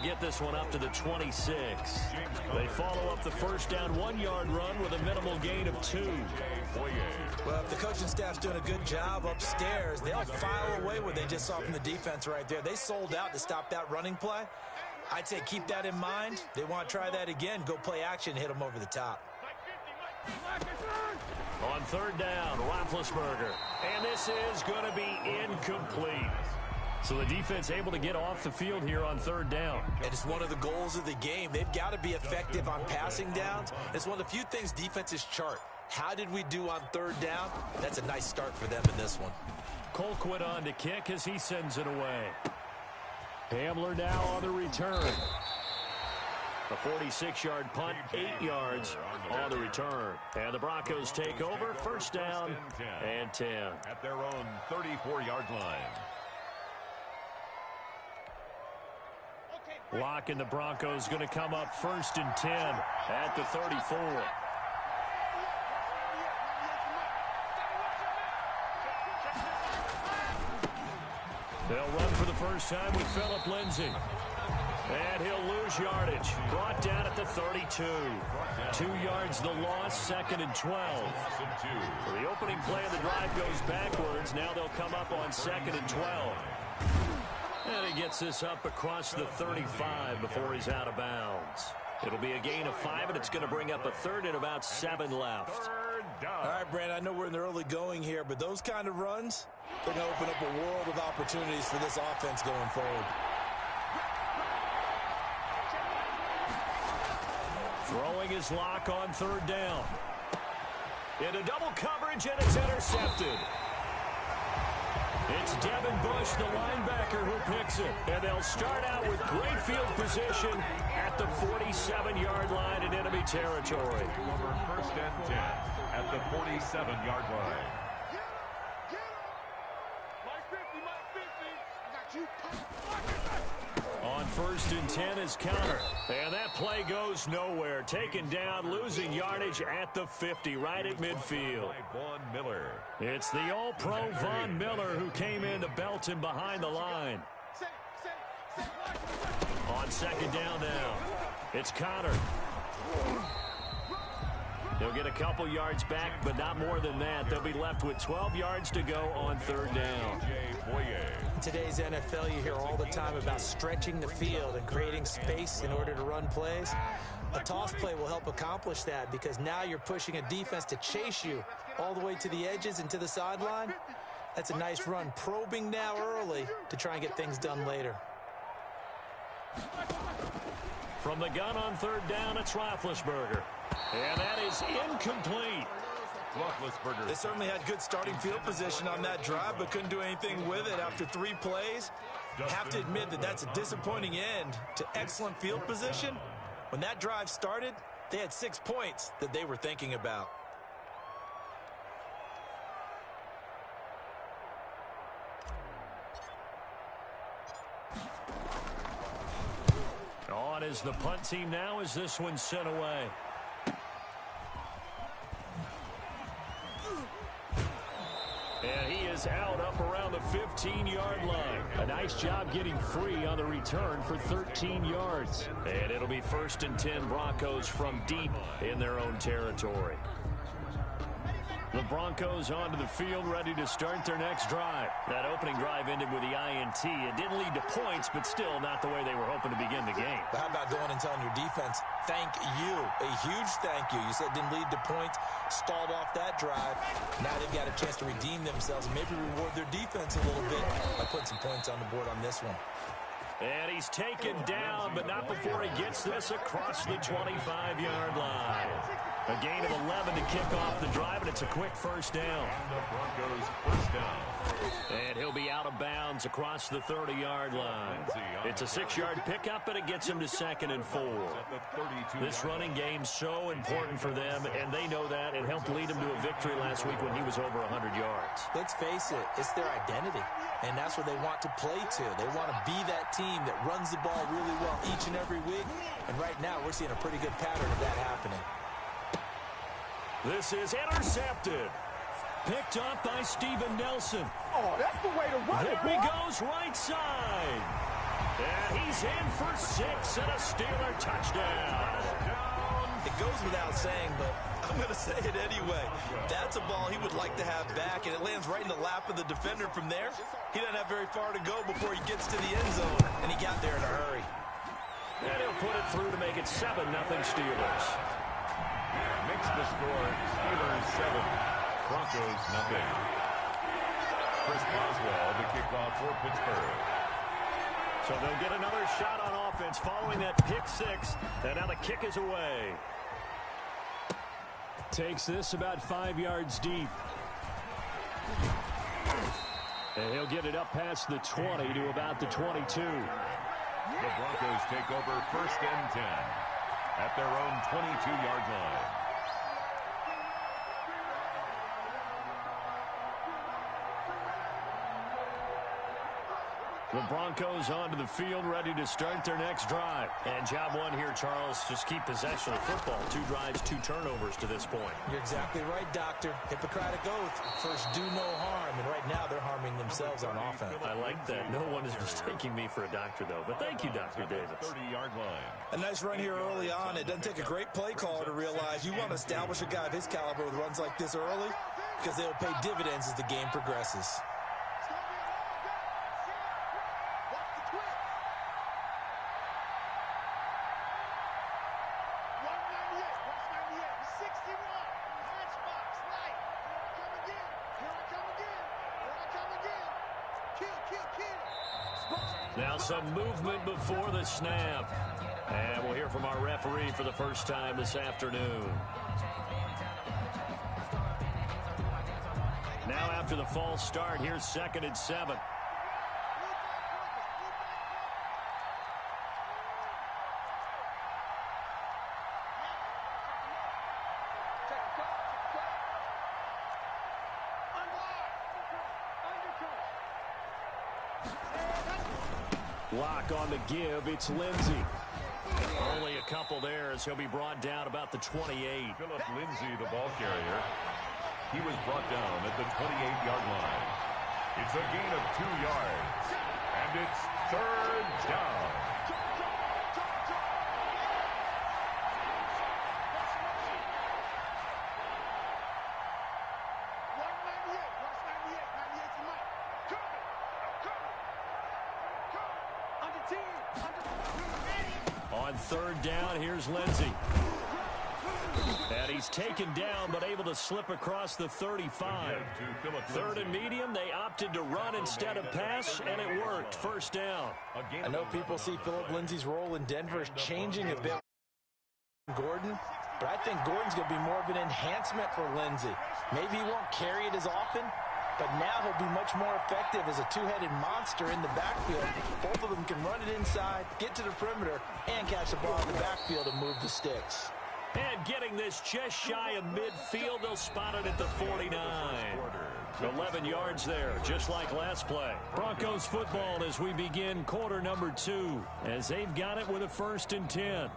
they'll get this one up to the 26. They follow up the first down 1-yard run with a minimal gain of 2. Well, if the coaching staff's doing a good job upstairs, they'll file away what they just saw from the defense right there. They sold out to stop that running play. I'd say keep that in mind. They want to try that again. Go play action, hit them over the top. On third down, Roethlisberger. And this is going to be incomplete. So the defense able to get off the field here on third down. And it's one of the goals of the game. They've got to be effective on passing downs. It's one of the few things defenses chart. How did we do on third down? That's a nice start for them in this one. Colquitt on to kick as he sends it away. Hamler now on the return. A 46-yard punt, 8 yards on the return. And the Broncos take over, first down and 10. At their own 34-yard line. Locke and the Broncos going to come up first and 10 at the 34. They'll run for the first time with Phillip Lindsay. And he'll lose yardage. Brought down at the 32. 2 yards the loss, second and 12. So the opening play of the drive goes backwards. Now they'll come up on second and 12. And he gets this up across the 35 before he's out of bounds. It'll be a gain of 5, and it's going to bring up a third and about 7 left. All right, Brand, I know we're in the early going here, but those kind of runs, they're going to open up a world of opportunities for this offense going forward. Throwing his Locke on third down. Into double coverage, and it's intercepted. It's Devin Bush, the linebacker, who picks it. And they'll start out with great field position at the 47-yard line in enemy territory. First and 10 at the 47-yard line. On first and 10 is counter. And that play goes nowhere. Taken down, losing yardage at the 50, right at midfield. Von Miller. It's the All-Pro Von Miller who came in to belt him behind the line. On second down now, it's Connor. They'll get a couple yards back, but not more than that. They'll be left with 12 yards to go on third down. In today's NFL, you hear all the time about stretching the field and creating space in order to run plays. A toss play will help accomplish that because now you're pushing a defense to chase you all the way to the edges and to the sideline. That's a nice run, probing now early to try and get things done later. From the gun on third down, it's Roethlisberger. And that is incomplete. They certainly had good starting field position on that drive, but couldn't do anything with it after 3 plays. Have to admit that that's a disappointing end to excellent field position. When that drive started, they had 6 points that they were thinking about. On is the punt team now as this one's sent away. And he is out up around the 15-yard line. A nice job getting free on the return for 13 yards. And it'll be first and 10 Broncos from deep in their own territory. The Broncos onto the field, ready to start their next drive. That opening drive ended with the INT. It didn't lead to points, but still not the way they were hoping to begin the game. But how about going and telling your defense, thank you, a huge thank you. You said it didn't lead to points, stalled off that drive. Now they've got a chance to redeem themselves and maybe reward their defense a little bit by putting some points on the board on this one. And he's taken down, but not before he gets this across the 25-yard line. A gain of 11 to kick off the drive, and it's a quick first down. The Broncos first down. And he'll be out of bounds across the 30-yard line. It's a 6-yard pickup, and it gets him to second and 4. This running game's so important for them, and they know that. It helped lead him to a victory last week when he was over 100 yards. Let's face it, it's their identity, and that's what they want to play to. They want to be that team that runs the ball really well each and every week, and right now we're seeing a pretty good pattern of that happening. This is intercepted. Picked up by Steven Nelson. Oh, that's the way to run it, There he goes, right side. And he's in for 6 and a Steeler touchdown. It goes without saying, but I'm going to say it anyway. That's a ball he would like to have back, and it lands right in the lap of the defender from there. He doesn't have very far to go before he gets to the end zone, and he got there in a hurry. And he'll put it through to make it 7-0 Steelers. Makes the score Steelers 7, Broncos 0. Chris Boswell, the kickoff for Pittsburgh. So they'll get another shot on offense following that pick 6, and now the kick is away. Takes this about 5 yards deep. And he'll get it up past the 20 to about the 22. The Broncos take over 1st and 10 at their own 22-yard line. The Broncos onto the field, ready to start their next drive. And job one here, Charles, just keep possession of football. 2 drives, 2 turnovers to this point. You're exactly right, Doctor. Hippocratic oath. First, do no harm. And right now, they're harming themselves on offense. I like that. No one is mistaking me for a doctor, though. But thank you, Dr. Davis. 30-yard line. A nice run here early on. It doesn't take a great play caller to realize you want to establish a guy of his caliber with runs like this early because they'll pay dividends as the game progresses. Now some movement before the snap. And we'll hear from our referee for the first time this afternoon. Now after the false start, here's 2nd and 7. Lock on the give. It's Lindsey. Only a couple there as he'll be brought down about the 28. Philip Lindsay, the ball carrier. He was brought down at the 28-yard line. It's a gain of 2 yards. And it's 3rd down. On 3rd down, here's Lindsey. And he's taken down, but able to slip across the 35. 3rd and medium, they opted to run instead of pass, and it worked. 1st down. I know people see Philip Lindsay's role in Denver as changing a bit. Gordon, but I think Gordon's going to be more of an enhancement for Lindsay. Maybe he won't carry it as often, but now he'll be much more effective as a two-headed monster in the backfield. Both of them can run it inside, get to the perimeter, and catch the ball in the backfield and move the sticks. And getting this just shy of midfield, they'll spot it at the 49. 11 yards there, just like last play. Broncos football as we begin quarter number 2, as they've got it with a 1st and 10.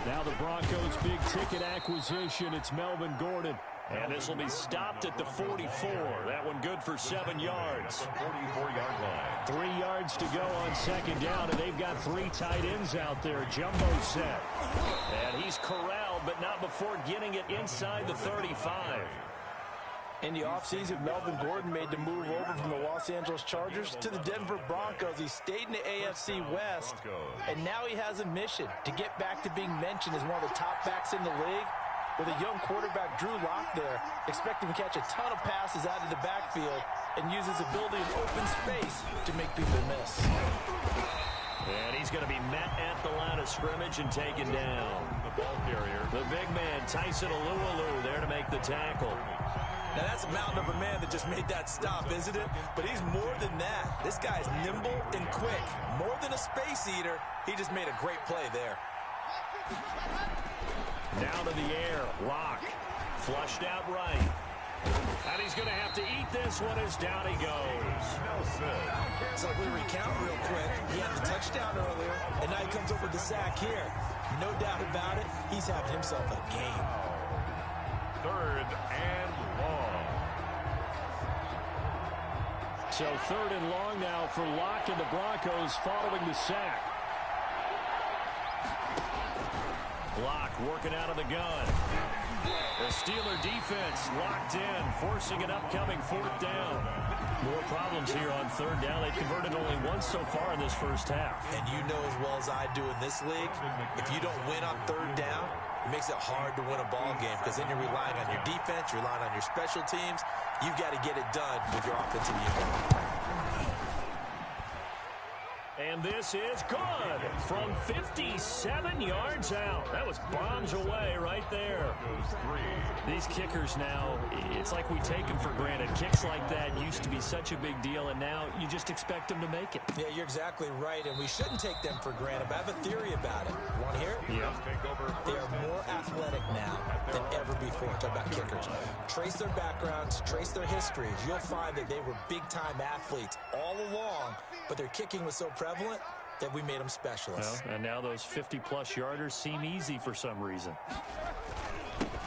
Now the Broncos' big-ticket acquisition, it's Melvin Gordon. And this will be stopped at the 44. That one good for 7 yards. 44-yard line. 3 yards to go on 2nd down, and they've got 3 tight ends out there. Jumbo set. And he's corralled, but not before getting it inside the 35. In the offseason, Melvin Gordon made the move over from the Los Angeles Chargers to the Denver Broncos. He stayed in the AFC West, and now he has a mission to get back to being mentioned as one of the top backs in the league. With a young quarterback, Drew Lock, there, expect him to catch a ton of passes out of the backfield and use his ability in open space to make people miss. And he's going to be met at the line of scrimmage and taken down. The ball carrier. The big man, Tyson Alualu, there to make the tackle. Now, that's a mountain of a man that just made that stop, isn't it? But he's more than that. This guy's nimble and quick. More than a space eater, he just made a great play there. Now to the air, Lock. Flushed out right. And he's going to have to eat this one as down he goes. So we recount real quick. He had the touchdown earlier, and now he comes up with the sack here. No doubt about it, he's having himself a game. 3rd and long. So 3rd and long now for Locke and the Broncos following the sack. Locke working out of the gun. The Steeler defense locked in, forcing an upcoming 4th down. More problems here on 3rd down. They've converted only once so far in this first half. And you know as well as I do in this league, if you don't win on 3rd down, it makes it hard to win a ball game because then you're relying on your defense, you're relying on your special teams. You've got to get it done with your offensive unit. And this is good from 57 yards out. That was bombs away right there. These kickers now, it's like we take them for granted. Kicks like that used to be such a big deal, and now you just expect them to make it. Yeah, you're exactly right, and we shouldn't take them for granted, but I have a theory about it. You want to hear it? Yeah. They are more athletic now than ever before. Talk about kickers. Trace their backgrounds, trace their histories. You'll find that they were big-time athletes all along, but their kicking was so prevalent that we made them specialists. Well, and now those 50-plus yarders seem easy for some reason.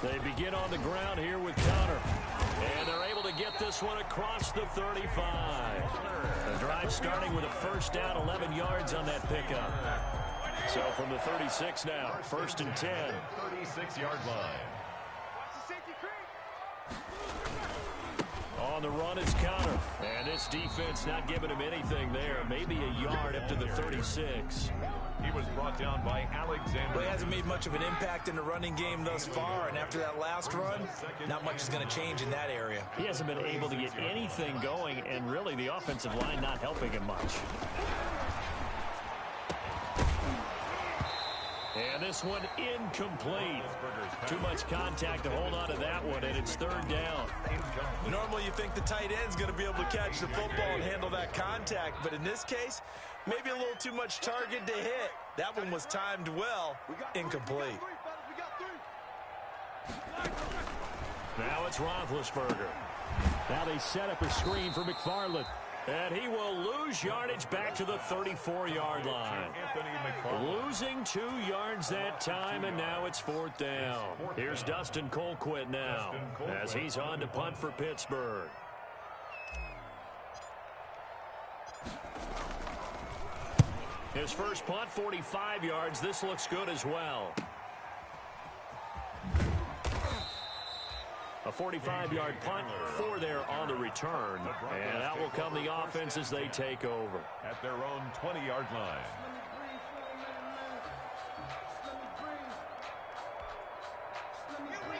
They begin on the ground here with Connor. And they're able to get this one across the 35. The drive starting with a first down, 11 yards on that pickup. So from the 36 now, 1st and 10. 36-yard line. On the run is Connor. And this defense not giving him anything there. Maybe a yard up to the 36. He was brought down by Alexander. Well, he hasn't made much of an impact in the running game thus far, and after that last run, not much is going to change in that area. He hasn't been able to get anything going, and really the offensive line not helping him much. And this one incomplete. Too much contact to hold on to that one, and it's 3rd down. Normally you think the tight end's going to be able to catch the football and handle that contact, but in this case, maybe a little too much target to hit. That one was timed well, incomplete. Now it's Roethlisberger. Now they set up a screen for McFarland. And he will lose yardage back to the 34-yard line. Losing 2 yards that time, and now it's 4th down. Here's Dustin Colquitt now as he's on to punt for Pittsburgh. His first punt, 45 yards. This looks good as well. A 45-yard punt, 4 there on the return. And out will come the offense as they take over. At their own 20-yard line.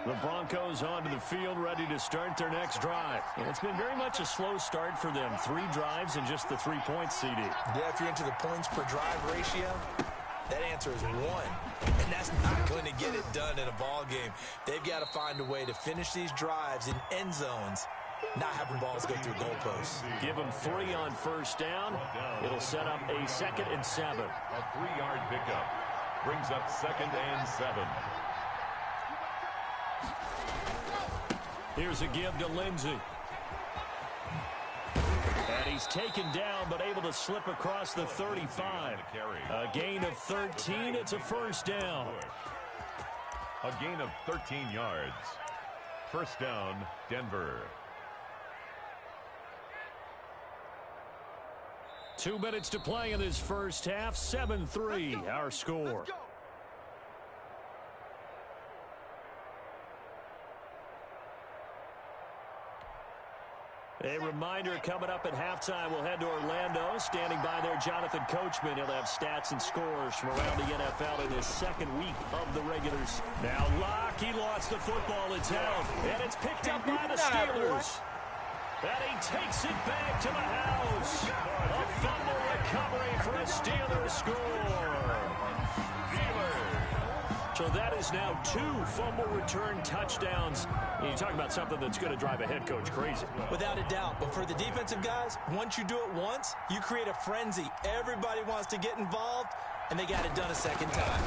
The Broncos onto the field, ready to start their next drive. And it's been very much a slow start for them. 3 drives and just the 3 points, CD. Yeah, if you're into the points per drive ratio, that answer is 1. And that's not going to get it done in a ball game. They've got to find a way to finish these drives in end zones, not having balls go through goalposts. Give them 3 on first down. It'll set up a 2nd and 7. A 3-yard pickup brings up 2nd and 7. Here's a give to Lindsey. And he's taken down, but able to slip across the 35. A gain of 13. It's a 1st down. A gain of 13 yards. 1st down, Denver. 2 minutes to play in this first half. 7-3, our score. A reminder coming up at halftime, we'll head to Orlando. Standing by there, Jonathan Coachman. He'll have stats and scores from around the NFL in his 2nd week of the regulars. Now Locke, he lost the football. It's held, and it's picked up by the Steelers. And he takes it back to the house. A fumble recovery for a Steelers score. So that is now 2 fumble return touchdowns. And you talk about something that's going to drive a head coach crazy. Without a doubt. But for the defensive guys, once you do it once, you create a frenzy. Everybody wants to get involved, and they got it done a 2nd time.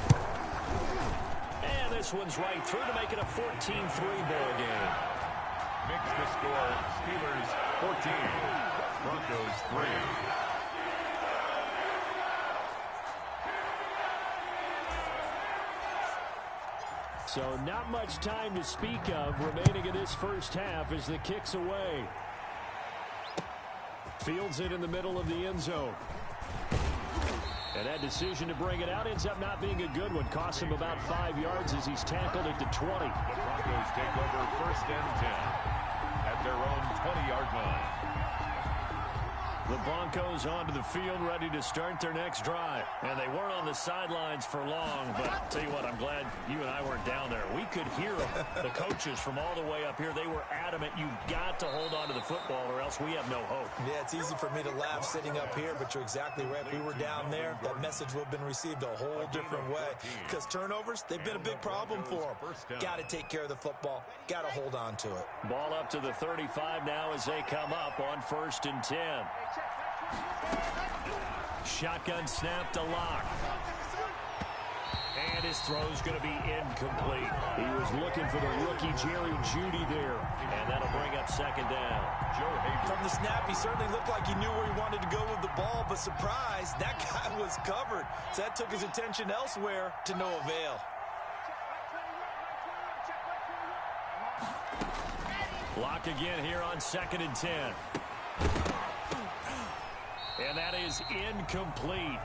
And this one's right through to make it a 14-3 ball game. Makes the score Steelers 14, Broncos 3. So not much time to speak of remaining in this first half as the kick's away. Fields it in the middle of the end zone. And that decision to bring it out ends up not being a good one. Costs him about 5 yards as he's tackled it to 20. The Broncos take over 1st and 10 at their own 20-yard line. The Broncos onto the field, ready to start their next drive. And they weren't on the sidelines for long, but I'll tell you what, I'm glad you and I weren't down there. We could hear them. The coaches from all the way up here, they were adamant, you've got to hold on to the football or else we have no hope. Yeah, it's easy for me to laugh sitting up here, but you're exactly right. If we were down there, that message would have been received a whole different way. Because turnovers, they've been a big problem for them. Got to take care of the football. Got to hold on to it. Ball up to the 35 now as they come up on 1st and 10. Shotgun snap to Locke. And his throw's going to be incomplete. He was looking for the rookie Jerry Jeudy there. And that'll bring up 2nd down. From the snap, he certainly looked like he knew where he wanted to go with the ball, but surprise, that guy was covered. So that took his attention elsewhere to no avail. Locke again here on 2nd and 10. And that is incomplete.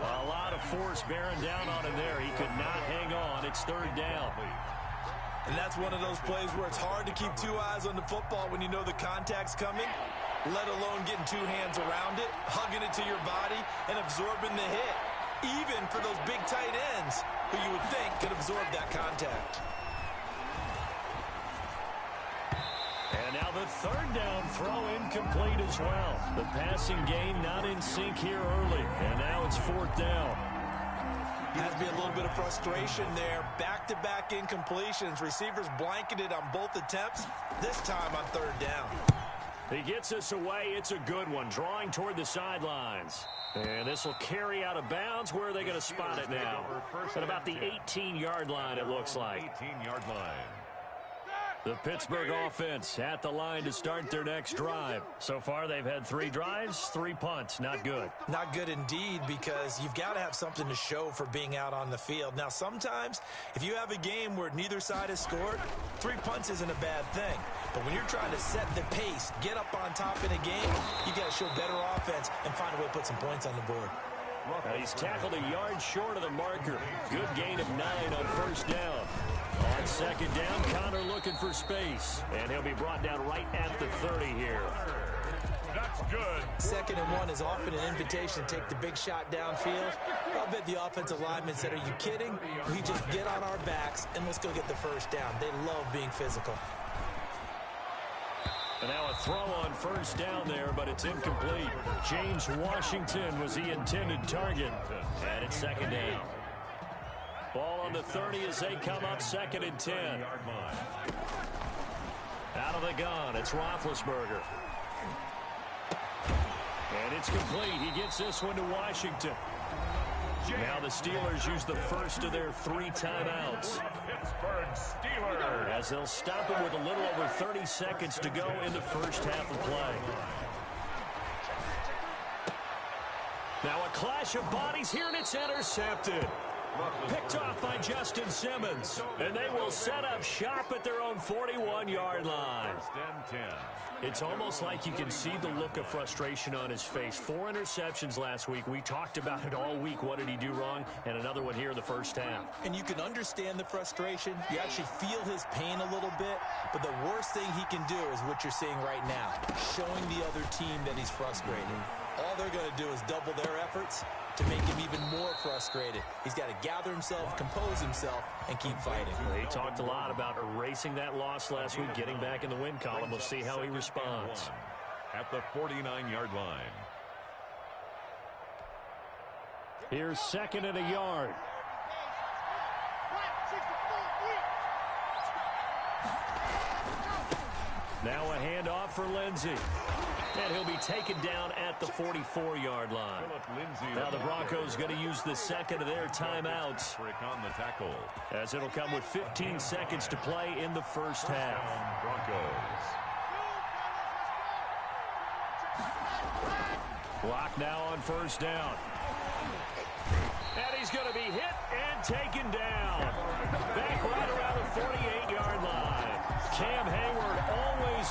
A lot of force bearing down on him there. He could not hang on. It's 3rd down. And that's one of those plays where it's hard to keep 2 eyes on the football when you know the contact's coming, let alone getting 2 hands around it, hugging it to your body, and absorbing the hit. Even for those big tight ends who you would think could absorb that contact. And now the 3rd down throw incomplete as well. The passing game not in sync here early. And now it's 4th down. Has to be a little bit of frustration there. Back-to-back incompletions. Receivers blanketed on both attempts. This time on 3rd down. He gets us away. It's a good one. Drawing toward the sidelines. And this will carry out of bounds. Where are they going to spot it now? At about the 18-yard line, it looks like. 18-yard line. The Pittsburgh offense at the line to start their next drive. So far, they've had 3 drives, 3 punts. Not good. Not good indeed, because you've got to have something to show for being out on the field. Now, sometimes, if you have a game where neither side has scored, 3 punts isn't a bad thing. But when you're trying to set the pace, get up on top in a game, you got to show better offense and find a way to put some points on the board. He's tackled a yard short of the marker. Good gain of 9 on 1st down. On 2nd down, Connor looking for space. And he'll be brought down right at the 30 here. That's good. 2nd and 1 is often an invitation to take the big shot downfield. I'll bet the offensive lineman said, are you kidding? We just get on our backs and let's go get the 1st down. They love being physical. And now a throw on 1st down there, but it's incomplete. James Washington was the intended target. And it's 2nd down. Ball on the 30 as they come up 2nd and 10. Out of the gun, it's Roethlisberger. And it's complete. He gets this one to Washington. Now the Steelers use the first of their 3 timeouts. Pittsburgh Steelers. As they'll stop him with a little over 30 seconds to go in the first half of play. Now a clash of bodies here, and it's intercepted. Picked off by Justin Simmons. And they will set up shop at their own 41-yard line. It's almost like you can see the look of frustration on his face. 4 interceptions last week. We talked about it all week. What did he do wrong? And another one here in the first half. And you can understand the frustration. You actually feel his pain a little bit. But the worst thing he can do is what you're seeing right now. Showing the other team that he's frustrated. All they're going to do is double their efforts to make him even more frustrated. He's got to gather himself, compose himself, and keep fighting. They talked a lot about erasing that loss last week, getting back in the win column. We'll see how he responds. At the 49-yard line. Here's 2nd and a yard. Now a handoff for Lindsey. And he'll be taken down at the 44-yard line. Now the Broncos going to use the 2nd of their timeouts. On the tackle. As it'll come with 15 seconds to play in the first half. Broncos. Lock now on 1st down. And he's going to be hit and taken down. Back right around the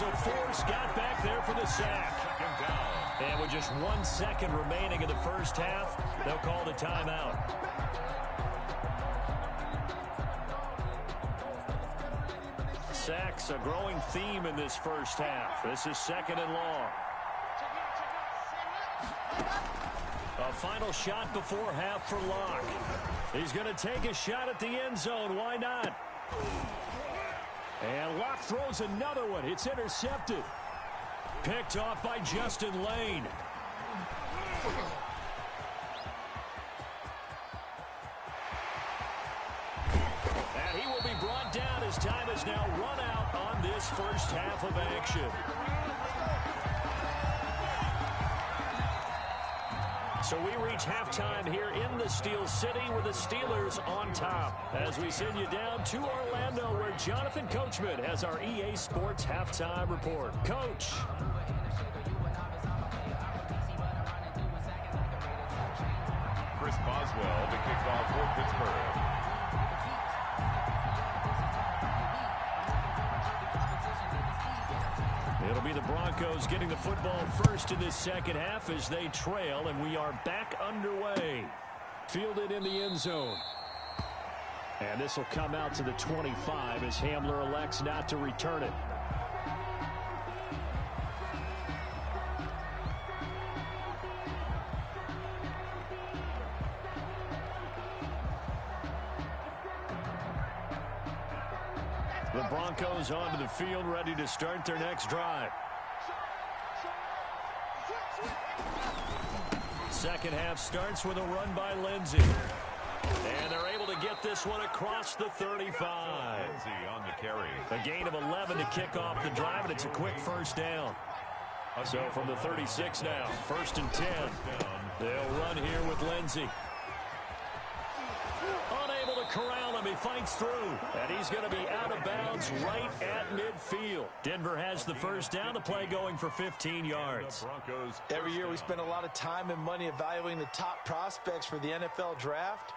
So Force got back there for the sack. Second down. And with just 1 second remaining in the first half, they'll call the timeout. Sacks, a growing theme in this first half. This is 2nd and long. A final shot before half for Locke. He's going to take a shot at the end zone. Why not? And Locke throws another one. It's intercepted. Picked off by Justin Lane. And he will be brought down as time has now run out on this first half of action. So we reach halftime here in the Steel City with the Steelers on top. As we send you down to Orlando where Jonathan Coachman has our EA Sports halftime report. Coach. Chris Boswell to kick off for Pittsburgh. It'll be the Broncos getting the football first in this second half as they trail, and we are back underway. Fielded in the end zone. And this will come out to the 25 as Hamler elects not to return it. The Broncos onto the field, ready to start their next drive. Second half starts with a run by Lindsey. And they're able to get this one across the 35. Lindsey on the carry. A gain of 11 to kick off the drive, and it's a quick first down. So from the 36 now, 1st and 10. They'll run here with Lindsey. Unable to corral him. He fights through. And he's going to be out of bounds right at midfield. Denver has the first down. The play going for 15 yards. Every year we spend a lot of time and money evaluating the top prospects for the NFL draft.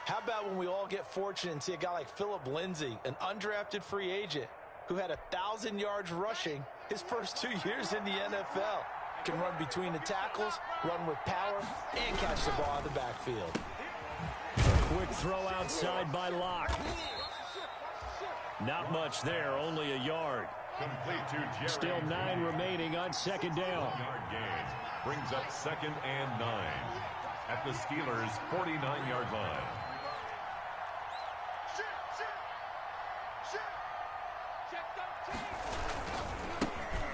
How about when we all get fortunate and see a guy like Phillip Lindsay, an undrafted free agent who had 1,000 yards rushing his first 2 years in the NFL. Can run between the tackles, run with power, and catch the ball in the backfield. Quick throw outside by Locke. Not much there, only a yard. Complete to Jerry. Still 9 remaining on second down. Yard gain brings up 2nd and 9 at the Steelers' 49-yard line.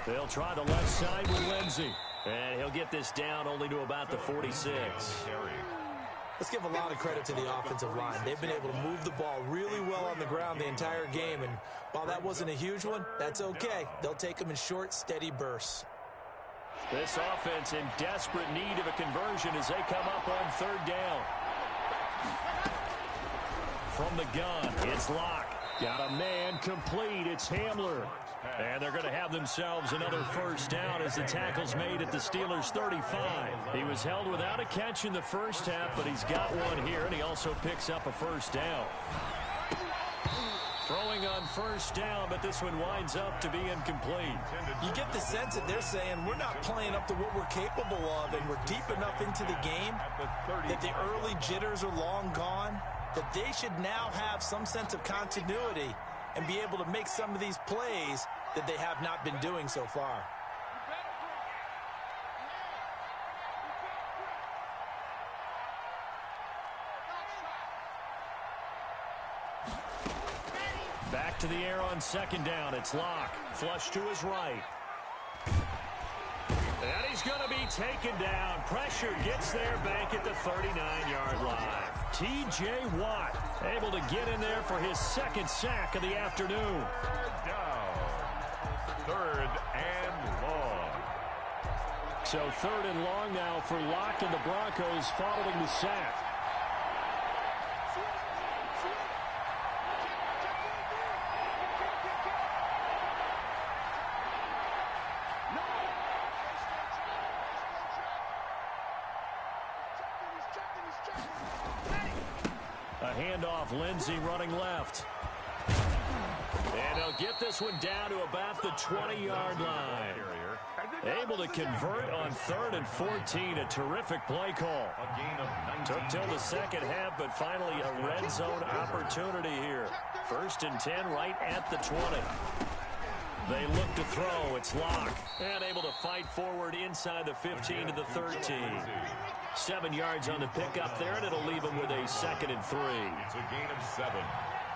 They'll try the left side with Lindsey. And he'll get this down only to about the 46. Let's give a lot of credit to the offensive line. They've been able to move the ball really well on the ground the entire game. And while that wasn't a huge one, that's okay. They'll take them in short, steady bursts. This offense in desperate need of a conversion as they come up on 3rd down. From the gun, it's Locke. Got a man complete. It's Hamler. And they're going to have themselves another first down as the tackle's made at the Steelers' 35. He was held without a catch in the first half, but he's got one here, and he also picks up a first down. Throwing on first down, but this one winds up to be incomplete. You get the sense that they're saying we're not playing up to what we're capable of, and we're deep enough into the game that the early jitters are long gone, that they should now have some sense of continuity and be able to make some of these plays that they have not been doing so far. Back to the air on second down. It's Locke. Flush to his right. And he's going to be taken down. Pressure gets there back at the 39-yard line. T.J. Watt able to get in there for his 2nd sack of the afternoon. 3rd down. 3rd and long. So 3rd and long now for Locke and the Broncos following the sack. A handoff, Lindsey running left. And they'll get this one down to about the 20-yard line. Able to convert on 3rd and 14. A terrific play call. Took till the second half, but finally a red zone opportunity here. 1st and 10 right at the 20. They look to throw. It's Locke. And able to fight forward inside the 15 to the 13. 7 yards on the pickup there, and it'll leave them with a 2nd and 3. It's a gain of 7.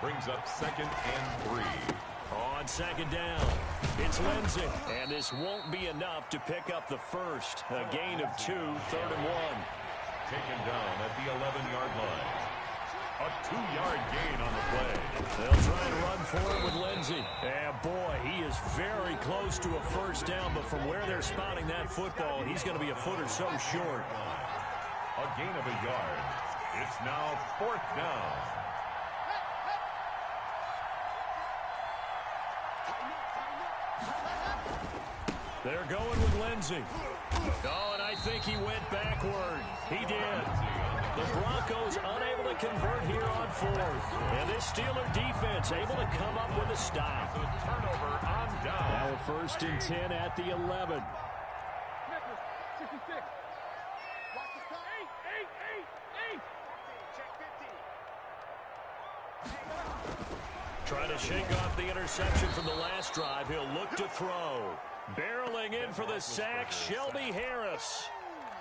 Brings up 2nd and 3. On 2nd down, it's Lindsey. And this won't be enough to pick up the first. A gain of 2, 3rd and 1. Taken down at the 11-yard line. A 2-yard gain on the play. They'll try and run for it with Lindsey. And boy, he is very close to a first down, but from where they're spotting that football, he's going to be a foot or so short. A gain of a yard. It's now 4th down. They're going with Lindsey. Oh, and I think he went backward. He did. The Broncos unable to convert here on 4th. And this Steeler defense able to come up with a stop. The turnover on down. Now a 1st and 10 at the 11. Trying to shake off the interception from the last drive. He'll look to throw. Barreling in for the sack, Shelby Harris.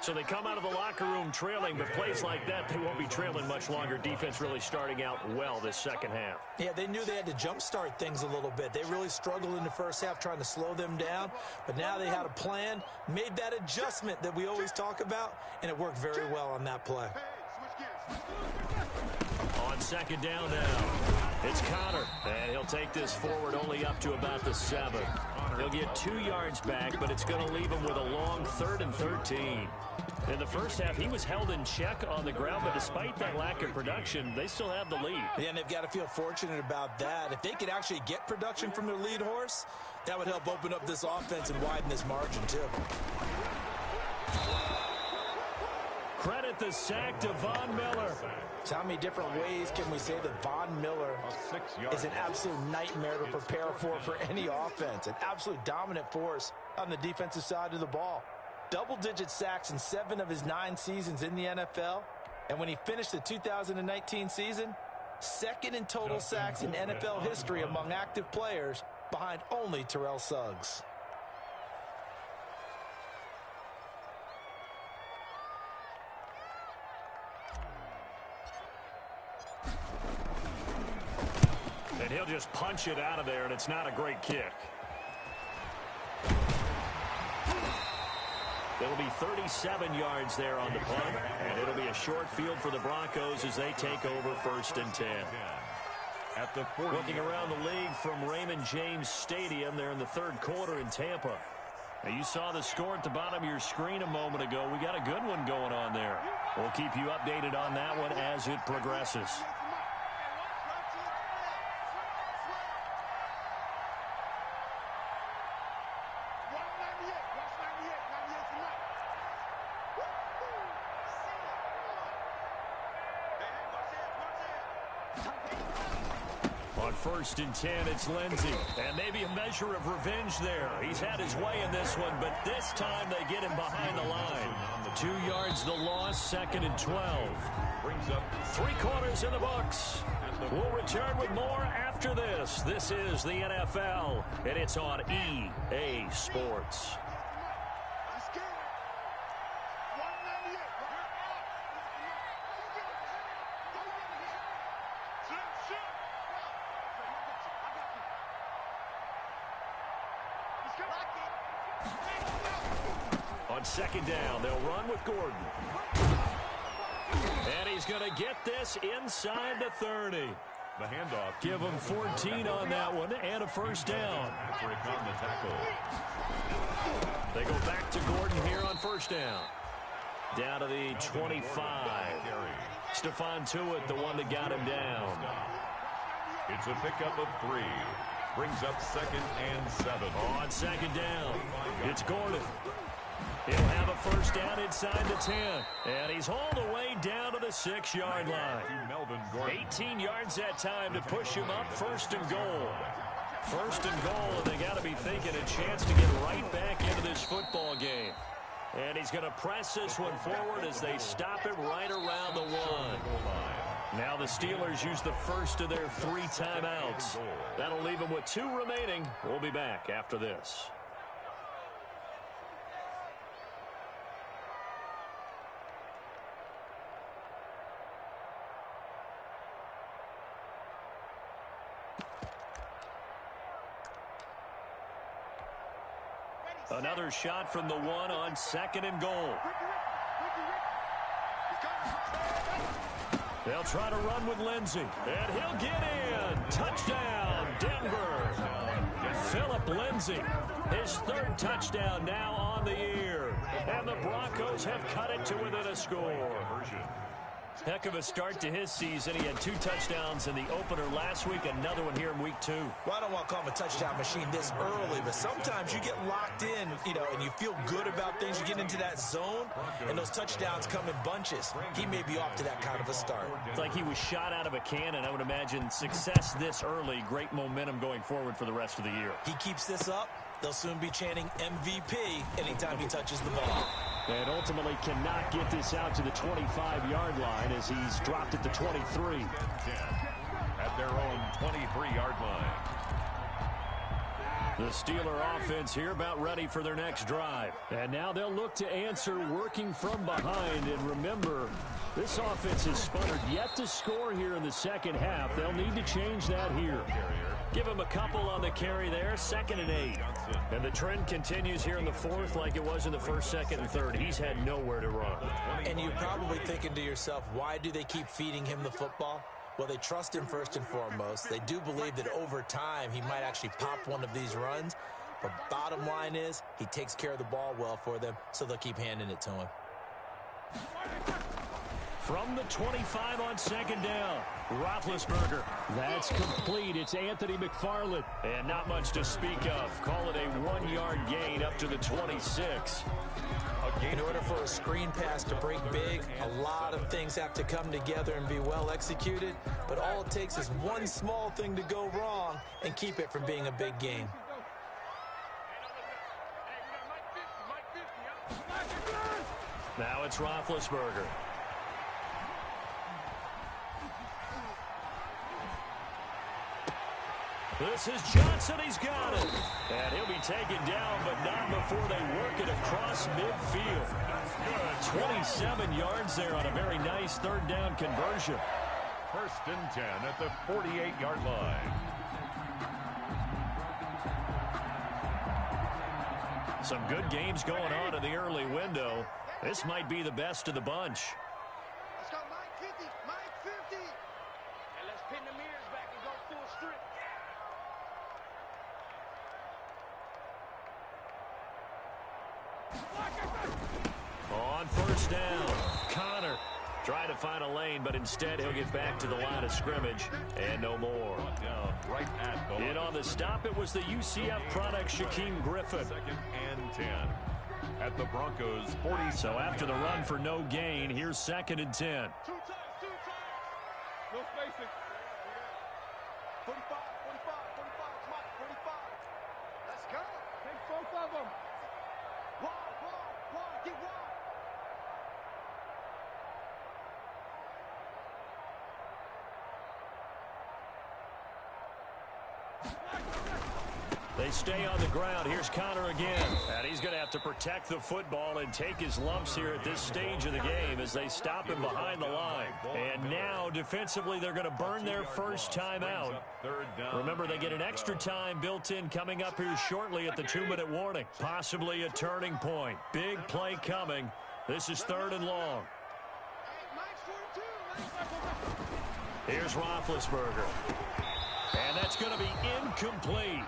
So they come out of the locker room trailing, but plays like that, they won't be trailing much longer. Defense really starting out well this second half. Yeah, they knew they had to jumpstart things a little bit. They really struggled in the first half trying to slow them down, but now they had a plan, made that adjustment that we always talk about, and it worked very well on that play. On 2nd down now, it's Connor, and he'll take this forward only up to about the 7. He'll get 2 yards back, but it's going to leave him with a long 3rd and 13. In the first half, he was held in check on the ground, but despite that lack of production, they still have the lead. Yeah, and they've got to feel fortunate about that. If they could actually get production from their lead horse, that would help open up this offense and widen this margin, too. Credit the sack to Von Miller. So how many different ways can we say that Von Miller is an absolute nightmare to prepare for any offense? An absolute dominant force on the defensive side of the ball. Double-digit sacks in 7 of his 9 seasons in the NFL. And when he finished the 2019 season, 2nd in total sacks in NFL history among active players, behind only Terrell Suggs. And he'll just punch it out of there, and it's not a great kick. It'll be 37 yards there on the punt, and it'll be a short field for the Broncos as they take over 1st and 10. At the 40. Looking around the league from Raymond James Stadium, they're in the 3rd quarter in Tampa. Now, you saw the score at the bottom of your screen a moment ago. We got a good one going on there. We'll keep you updated on that one as it progresses. On 1st and 10, it's Lindsey. And maybe a measure of revenge there. He's had his way in this one, but this time they get him behind the line. 2 yards the loss, 2nd and 12. Brings up 3 quarters in the books. We'll return with more after this. This is the NFL, and it's on EA Sports. On 2nd down, they'll run with Gordon. And he's going to get this inside the 30. the handoff. Give him 14 on that one and a first down. Break on the tackle. They go back to Gordon here on first down. Down to the 25. Stephon Tuitt, the one that got him down. It's a pickup of 3. Brings up 2nd and 7. On second down, it's Gordon. He'll have a first down inside the 10. And he's hauled away down to the 6-yard line. 18 yards that time to push him up 1st and goal. First and goal, and they got to be thinking a chance to get right back into this football game. And he's going to press this one forward as they stop it right around the one. Now the Steelers use the first of their 3 timeouts. That'll leave them with 2 remaining. We'll be back after this. Another shot from the one on 2nd and goal. They'll try to run with Lindsey, and he'll get in. Touchdown, Denver. Philip Lindsey, his 3rd touchdown now on the year. And the Broncos have cut it to within a score. Heck of a start to his season. He had 2 touchdowns in the opener last week, another one here in week 2. Well, I don't want to call him a touchdown machine this early, but sometimes you get locked in, and you feel good about things. You get into that zone, and those touchdowns come in bunches. He may be off to that kind of a start. It's like he was shot out of a cannon. I would imagine success this early, great momentum going forward for the rest of the year. He keeps this up, they'll soon be chanting MVP anytime he touches the ball. And ultimately cannot get this out to the 25-yard line as he's dropped at the 23. At their own 23-yard line. The Steeler offense here about ready for their next drive. And now they'll look to answer working from behind. And remember, this offense has sputtered yet to score here in the second half. They'll need to change that here. Give him a couple on the carry there, 2nd and 8. And the trend continues here in the 4th like it was in the 1st, 2nd, and 3rd. He's had nowhere to run. And you're probably thinking to yourself, why do they keep feeding him the football? Well, they trust him first and foremost. They do believe that over time he might actually pop one of these runs. But bottom line is he takes care of the ball well for them, so they'll keep handing it to him. From the 25 on 2nd down, Roethlisberger. That's complete. It's Anthony McFarland. And not much to speak of. Call it a 1-yard gain up to the 26. In order for a screen pass to break big, a lot of things have to come together and be well executed. But all it takes is one small thing to go wrong and keep it from being a big gain. Now it's Roethlisberger. This is Johnson. He's got it. And he'll be taken down, but not before they work it across midfield. 27 yards there on a very nice 3rd down conversion. 1st and 10 at the 48-yard line. Some good games going on in the early window. This might be the best of the bunch. Let's go, Mike 50, Mike 50. And let's pin the mirrors back and go full strip. On 1st down, Connor trying to find a lane, but instead he'll get back to the line of scrimmage and no more. Right at the And on the stop, it was the UCF product, Shaquem Griffin. 2nd and 10 at the Broncos 40. So after the run for no gain, here's 2nd and 10. Two times. No spacing. 45, 45, 45, Mike, 45. Let's go. Take both of them. Wide, get wide. They stay on the ground. Here's Connor again. And he's going to have to protect the football and take his lumps here at this stage of the game as they stop him behind the line. And now, defensively, they're going to burn their first time out. Remember, they get an extra time built in coming up here shortly at the 2-minute warning. Possibly a turning point. Big play coming. This is 3rd and long. Here's Roethlisberger. And that's going to be incomplete.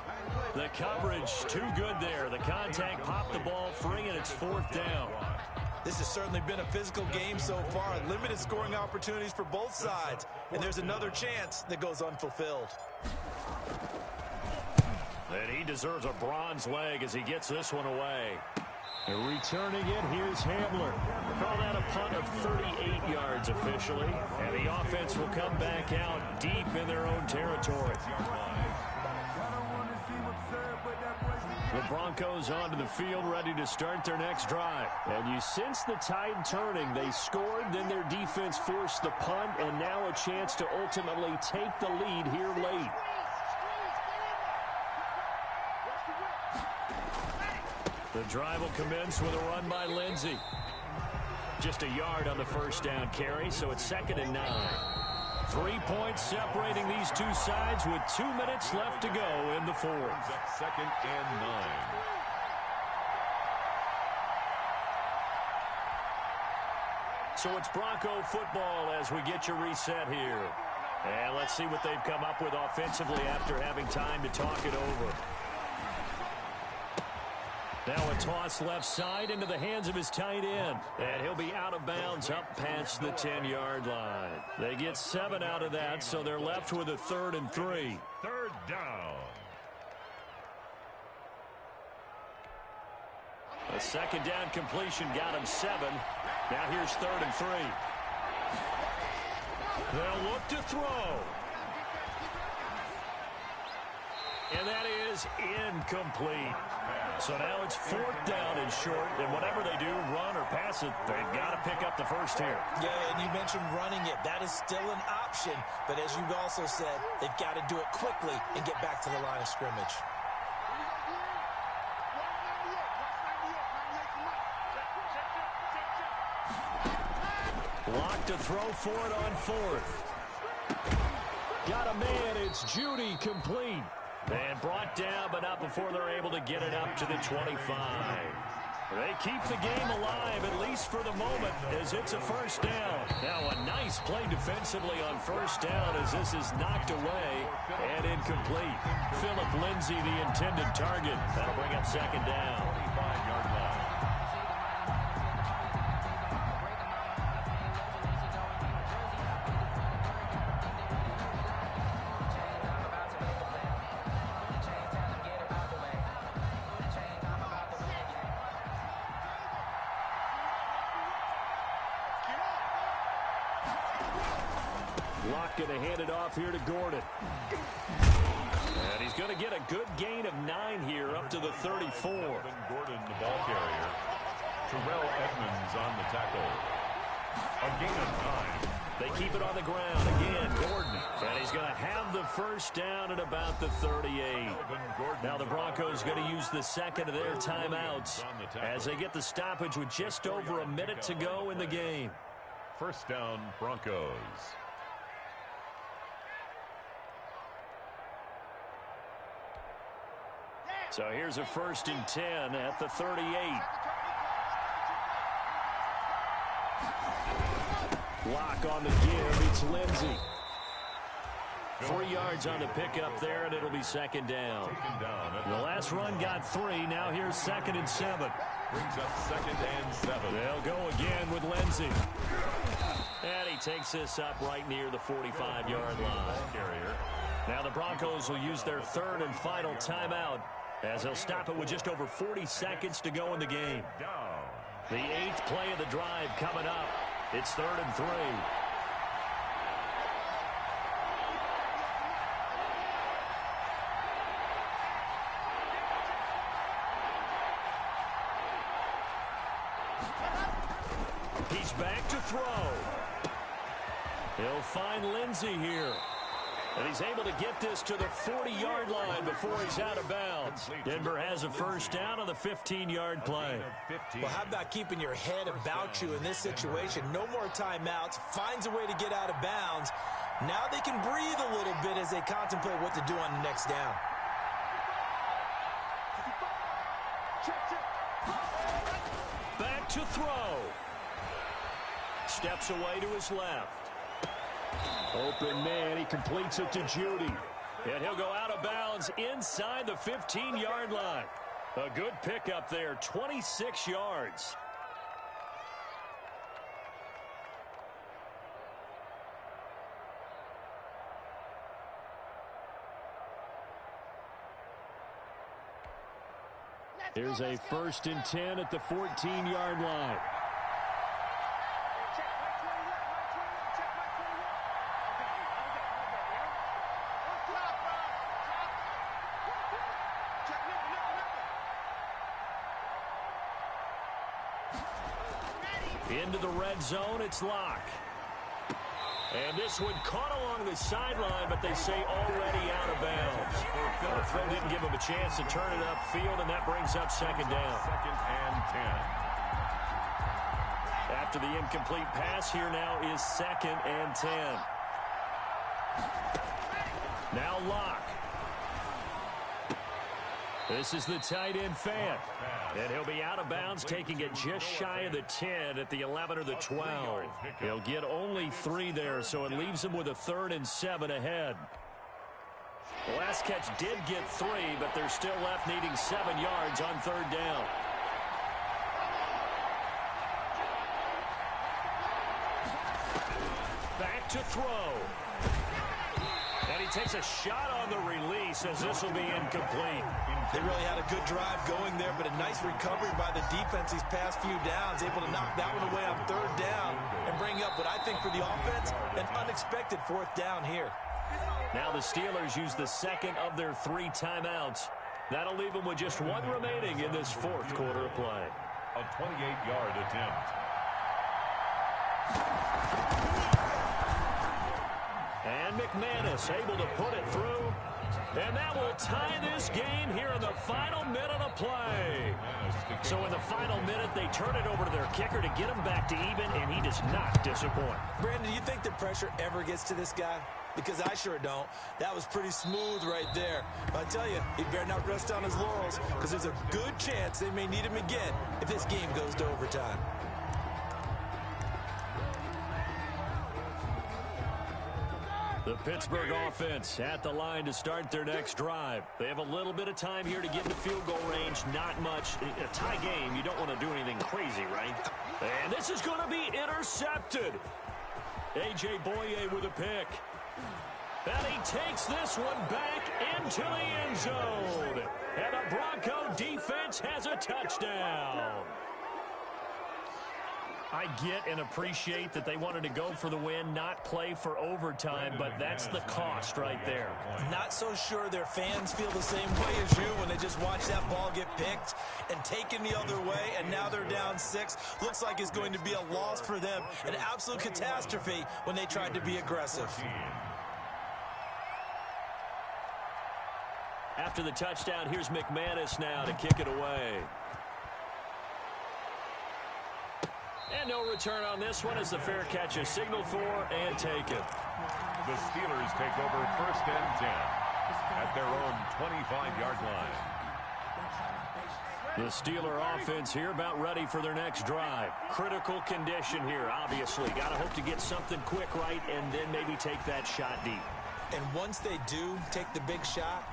The coverage too good there. The contact popped the ball free, and it's 4th down. This has certainly been a physical game so far. Limited scoring opportunities for both sides. And there's another chance that goes unfulfilled. And he deserves a bronze leg as he gets this one away. And returning it, here's Hamler. Call that a punt of 38 yards officially. And the offense will come back out deep in their own territory. The Broncos onto the field, ready to start their next drive. And you sense the tide turning. They scored, then their defense forced the punt, and now a chance to ultimately take the lead here late. The drive will commence with a run by Lindsey. Just a yard on the first down carry, so it's 2nd and 9. 3 points separating these two sides with 2 minutes left to go in the fourth. 2nd and 9. So it's Bronco football as we get you reset here. And let's see what they've come up with offensively after having time to talk it over. Now a toss left side into the hands of his tight end. And he'll be out of bounds up past the 10-yard line. They get 7 out of that, so they're left with a 3rd and 3. 3rd down. A 2nd down completion got him 7. Now here's 3rd and 3. They'll look to throw. And that is incomplete. So now it's 4th down and short, and whatever they do, run or pass it, they've got to pick up the first here. Yeah, and you mentioned running it. That is still an option, but as you also said, they've got to do it quickly and get back to the line of scrimmage. Lock to throw for it on 4th. Got a man, it's Judy, complete. And brought down, but not before they're able to get it up to the 25. They keep the game alive, at least for the moment, as it's a first down. Now a nice play defensively on first down as this is knocked away and incomplete. Philip Lindsay, the intended target. That'll bring up 2nd down. 25-yard line. Going to hand it off here to Gordon. And he's going to get a good gain of 9 here up to the 34. Gordon, the ball carrier. Terrell Edmonds on the tackle. A gain of 9. They keep it on the ground. Again, Gordon. And he's going to have the first down at about the 38. Now the Broncos going to use the 2nd of their timeouts as they get the stoppage with just over a minute to go in the game. First down, Broncos. So here's a 1st and 10 at the 38. Lock on the give. It's Lindsey. 3 yards on the pickup there, and it'll be 2nd down. The last run got 3. Now here's 2nd and 7. Brings up 2nd and 7. They'll go again with Lindsey. And he takes this up right near the 45-yard line. Now the Broncos will use their 3rd and final timeout, as they'll stop it with just over 40 seconds to go in the game. The 8th play of the drive coming up. It's 3rd and 3. He's back to throw. He'll find Lindsey here. And he's able to get this to the 40-yard line before he's out of bounds. Denver has a first down on the 15-yard play. Well, how about keeping your head about you in this situation? No more timeouts. Finds a way to get out of bounds. Now they can breathe a little bit as they contemplate what to do on the next down. Back to throw. Steps away to his left. Open man, he completes it to Judy. And he'll go out of bounds inside the 15-yard line. A good pickup there, 26 yards. Here's a 1st and 10 at the 14-yard line. Into the red zone, it's Locke. And this one caught along the sideline, but they say already out of bounds. The throw didn't give him a chance to turn it upfield, and that brings up second down. 2nd and 10. After the incomplete pass, here now is 2nd and 10. Now Locke. This is the tight end Fant. And he'll be out of bounds, taking it just shy of the 10 at the 11 or the 12. He'll get only 3 there, so it leaves him with a 3rd and 7 ahead. The last catch did get 3, but they're still left needing 7 yards on 3rd down. Back to throw. And he takes a shot on the release as this will be incomplete. They really had a good drive going there, but a nice recovery by the defense these past few downs, able to knock that one away on 3rd down and bring up what I think for the offense, an unexpected 4th down here. Now the Steelers use the 2nd of their 3 timeouts. That'll leave them with just 1 remaining in this 4th quarter of play. A 28-yard attempt. And McManus able to put it through. And that will tie this game here in the final minute of play. So in the final minute, they turn it over to their kicker to get him back to even, and he does not disappoint. Brandon, do you think the pressure ever gets to this guy? Because I sure don't. That was pretty smooth right there. But I tell you, he better not rest on his laurels, because there's a good chance they may need him again if this game goes to overtime. The Pittsburgh offense at the line to start their next drive. They have a little bit of time here to get into field goal range. Not much. A tie game, you don't want to do anything crazy, right? And this is going to be intercepted. A.J. Boye with a pick. And he takes this one back into the end zone. And the Bronco defense has a touchdown. I get and appreciate that they wanted to go for the win, not play for overtime, but that's the cost right there. Not so sure their fans feel the same way as you when they just watch that ball get picked and taken the other way, and now they're down 6. Looks like it's going to be a loss for them, an absolute catastrophe when they tried to be aggressive. After the touchdown, here's McManus now to kick it away. And no return on this one as the fair catch is signaled for and taken. The Steelers take over 1st and 10 at their own 25-yard line. The Steeler offense here about ready for their next drive. Critical condition here, obviously. Got to hope to get something quick right and then maybe take that shot deep. And once they do take the big shot,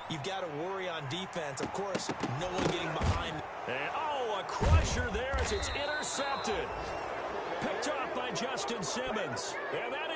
you've got to worry on defense. Of course, no one getting behind. And, oh, a crusher there as it's intercepted. Picked off by Justin Simmons. And that